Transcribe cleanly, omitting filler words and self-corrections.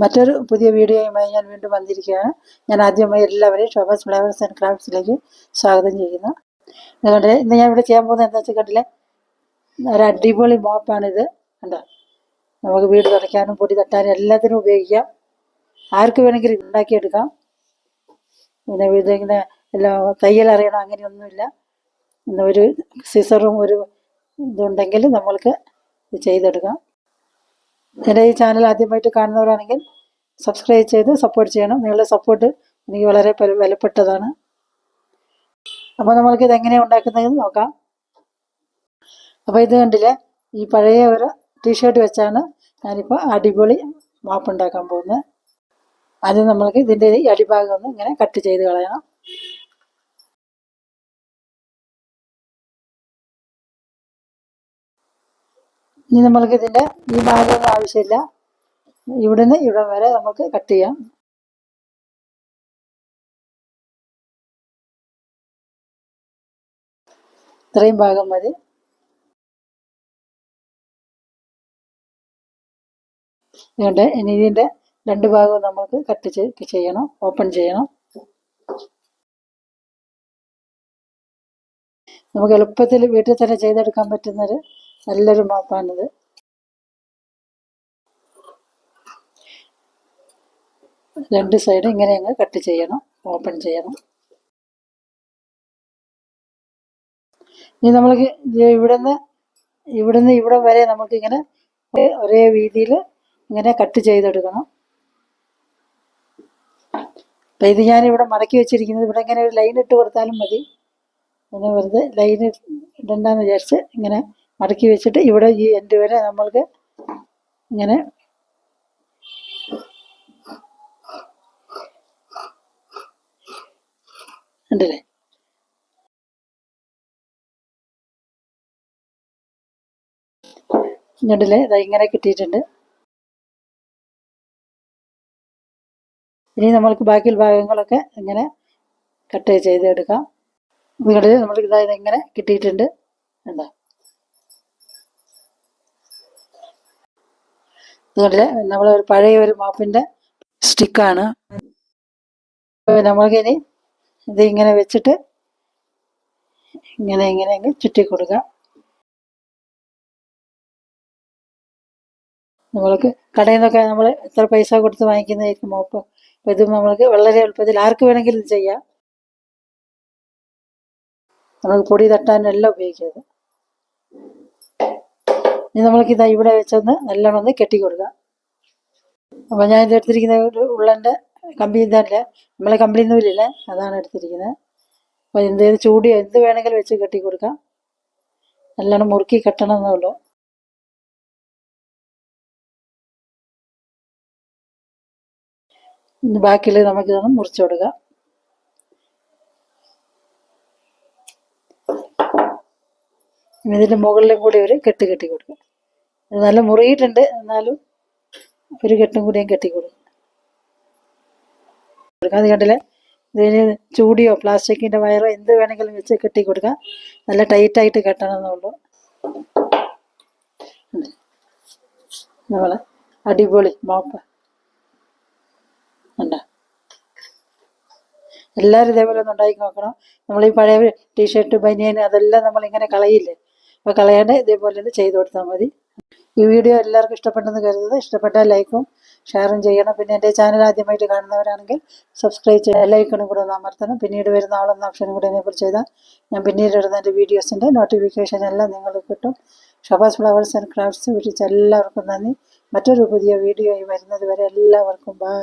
മറ്റൊരു പുതിയ വീഡിയോയുമായി ഞാൻ വീണ്ടും വന്നിരിക്കുകയാണ്. ഞാൻ ആദ്യമായി എല്ലാവരെയും ഷോബാസ് ഫ്ലവേഴ്സ് ആൻഡ് ക്രാഫ്റ്റ്സിലേക്ക് സ്വാഗതം ചെയ്യുന്നു. അതുകൊണ്ട് ഇന്ന് ഞാൻ ഇവിടെ ചെയ്യാൻ പോകുന്നത് എന്താ വെച്ചാൽ കണ്ടില്ലേ, ഒരു അടിപൊളി മോപ്പാണിത്. കണ്ടോ, നമുക്ക് വീട് തുടയ്ക്കാനും പൊടി തട്ടാനും എല്ലാത്തിനും ഉപയോഗിക്കാം. ആർക്ക് വേണമെങ്കിലും ഉണ്ടാക്കിയെടുക്കാം. പിന്നെ ഇതിങ്ങനെ എല്ലാം തയ്യൽ അറിയണം അങ്ങനെയൊന്നുമില്ല. ഒരു സിസറും ഒരു ഇതുണ്ടെങ്കിൽ നമ്മൾക്ക് ഇത് ചെയ്തെടുക്കാം. എൻ്റെ ഈ ചാനൽ ആദ്യമായിട്ട് കാണുന്നവരാണെങ്കിൽ സബ്സ്ക്രൈബ് ചെയ്ത് സപ്പോർട്ട് ചെയ്യണം. നിങ്ങളുടെ സപ്പോർട്ട് എനിക്ക് വളരെ വിലപ്പെട്ടതാണ്. അപ്പോൾ നമ്മൾക്ക് ഇതെങ്ങനെയാണ് ഉണ്ടാക്കുന്നതെന്ന് നോക്കാം. അപ്പോൾ ഇത് കണ്ടില്ലേ, ഈ പഴയ ഒരു ടീഷർട്ട് വെച്ചാണ് ഞാനിപ്പോൾ അടിപൊളി മാപ്പ് ഉണ്ടാക്കാൻ പോകുന്നത്. ആദ്യം നമ്മൾക്ക് ഇതിൻ്റെ ഈ അടിഭാഗം ഒന്ന് ഇങ്ങനെ കട്ട് ചെയ്ത് കളയണം. ഇനി നമ്മൾക്ക് ഇതിൻ്റെ ഈ ഭാഗമൊന്നും ആവശ്യമില്ല. ഇവിടുന്ന് ഇവിടെ വരെ നമുക്ക് കട്ട് ചെയ്യാം. ഇത്രയും ഭാഗം മതി. ഇതുകൊണ്ട് ഇനി ഇതിൻ്റെ രണ്ട് ഭാഗവും നമുക്ക് കട്ട് ചെയ്യണം, ഓപ്പൺ ചെയ്യണം. നമുക്ക് എളുപ്പത്തിൽ വീട്ടിൽ തന്നെ ചെയ്തെടുക്കാൻ പറ്റുന്നൊരു നല്ലൊരു മാപ്പാണിത്. രണ്ട് സൈഡ് ഇങ്ങനെ അങ്ങ് കട്ട് ചെയ്യണം, ഓപ്പൺ ചെയ്യണം. ഇനി നമ്മൾക്ക് ഇവിടുന്ന് ഇവിടെ വരെ നമുക്കിങ്ങനെ ഒരേ വീതിയിൽ ഇങ്ങനെ കട്ട് ചെയ്തെടുക്കണം. അപ്പം ഇത് ഞാനിവിടെ മടക്കി വെച്ചിരിക്കുന്നത്, ഇവിടെ ഇങ്ങനെ ഒരു ലൈൻ ഇട്ട് കൊടുത്താലും മതി. പിന്നെ വെറുതെ ലൈൻ ഇടണ്ടെന്ന് വിചാരിച്ച് ഇങ്ങനെ മടക്കി വെച്ചിട്ട് ഇവിടെ ഈ എൻഡ് വരെ നമ്മൾക്ക് ഇങ്ങനെ ഉണ്ടല്ലേ. ഇങ്ങോട്ടില്ലേ ഇതാ ഇങ്ങനെ കിട്ടിയിട്ടുണ്ട്. ഇനി നമ്മൾക്ക് ബാക്കി ഭാഗങ്ങളൊക്കെ ഇങ്ങനെ കട്ട് ചെയ്തെടുക്കാം. ഇങ്ങോട്ട് നമ്മൾക്ക് ഇതായത് ഇങ്ങനെ കിട്ടിയിട്ടുണ്ട്. എന്താ ഇങ്ങോട്ടില്ലേ നമ്മളൊരു പഴയ ഒരു മാപ്പിൻ്റെ സ്റ്റിക്കാണ്. നമ്മൾക്കിനി ഇത് ഇങ്ങനെ വെച്ചിട്ട് ഇങ്ങനെ ഇങ്ങനെ അങ്ങ് ചുറ്റി കൊടുക്കാം. നമ്മൾക്ക് കടയിൽ നിന്നൊക്കെ നമ്മൾ എത്ര പൈസ കൊടുത്ത് വാങ്ങിക്കുന്നതായിരിക്കും മോപ്പ്. അപ്പോൾ ഇത് നമ്മൾക്ക് വളരെ എളുപ്പത്തിൽ ആർക്ക് വേണമെങ്കിലും ഇത് ചെയ്യാം. നമുക്ക് പൊടി തട്ടാനെല്ലാം ഉപയോഗിക്കുന്നത്. ഇനി നമ്മൾക്കിതാ ഇവിടെ വെച്ചൊന്ന് നല്ലോണം ഒന്ന് കെട്ടി കൊടുക്കാം. അപ്പോൾ ഞാൻ ഇത് എടുത്തിരിക്കുന്ന ഒരു ഉള്ളൻ്റെ കമ്പി ഇതല്ല, നമ്മളെ കമ്പിളി നൂലില്ലേ, അതാണ് എടുത്തിരിക്കുന്നത്. അപ്പോൾ ചൂടിയോ എന്ത് വേണമെങ്കിലും വെച്ച് കെട്ടി കൊടുക്കാം. നല്ലോണം മുറുക്കി കെട്ടണം എന്നുള്ളൂ. ബാക്കിയിൽ നമുക്കിതൊന്ന് മുറിച്ചു കൊടുക്കാം. ഇതിൻ്റെ മുകളിലും കൂടി ഒരു കെട്ട് കെട്ടി കൊടുക്കുക. ഇത് നല്ല മുറിയിട്ടുണ്ട്, എന്നാലും ഒരു കെട്ടും കൂടിയും കെട്ടി കൊടുക്കുക. അത് കണ്ടില്ലേ, ഇതിന് ചൂടിയോ പ്ലാസ്റ്റിക്കിൻ്റെ വയറോ എന്ത് വേണമെങ്കിലും വെച്ച് കെട്ടി കൊടുക്കാം. നല്ല ടൈറ്റായിട്ട് കെട്ടണം എന്നുള്ളൂ. നമ്മളെ അടിപൊളി മോപ്പ് ഉണ്ട്. എല്ലാവരും ഇതേപോലെ ഒന്ന് ഉണ്ടാക്കി നോക്കണം. നമ്മൾ ഈ പഴയ ടീഷർട്ട് ബനിയൻ അതെല്ലാം നമ്മളിങ്ങനെ കളയില്ലേ, അപ്പോൾ കളയാണ്ട് ഇതേപോലെ ഒന്ന് ചെയ്ത് കൊടുത്താൽ മതി. ഈ വീഡിയോ എല്ലാവർക്കും ഇഷ്ടപ്പെട്ടെന്ന് കരുതുന്നത്. ഇഷ്ടപ്പെട്ടാൽ ലൈക്കും ഷെയറും ചെയ്യണം. പിന്നെ എൻ്റെ ചാനൽ ആദ്യമായിട്ട് കാണുന്നവരാണെങ്കിൽ സബ്സ്ക്രൈബ് ചെയ്യുക, ലൈക്കണും കൂടെ ഒന്ന് അമർത്തണം. പിന്നീട് വരുന്ന ആളെന്ന ഓപ്ഷനും കൂടെ എനേബിൾ ചെയ്താൽ ഞാൻ പിന്നീട് ഇടുന്ന എൻ്റെ വീഡിയോസിൻ്റെ നോട്ടിഫിക്കേഷൻ എല്ലാം നിങ്ങൾക്ക് കിട്ടും. ഷോബാസ് ഫ്ലവേഴ്സ് ആൻഡ് ക്രാഫ്റ്റ്സ് വീട്ടിൽ എല്ലാവർക്കും നന്ദി. മറ്റൊരു പുതിയ വീഡിയോയിൽ വരുന്നത് വരെ എല്ലാവർക്കും ബൈ.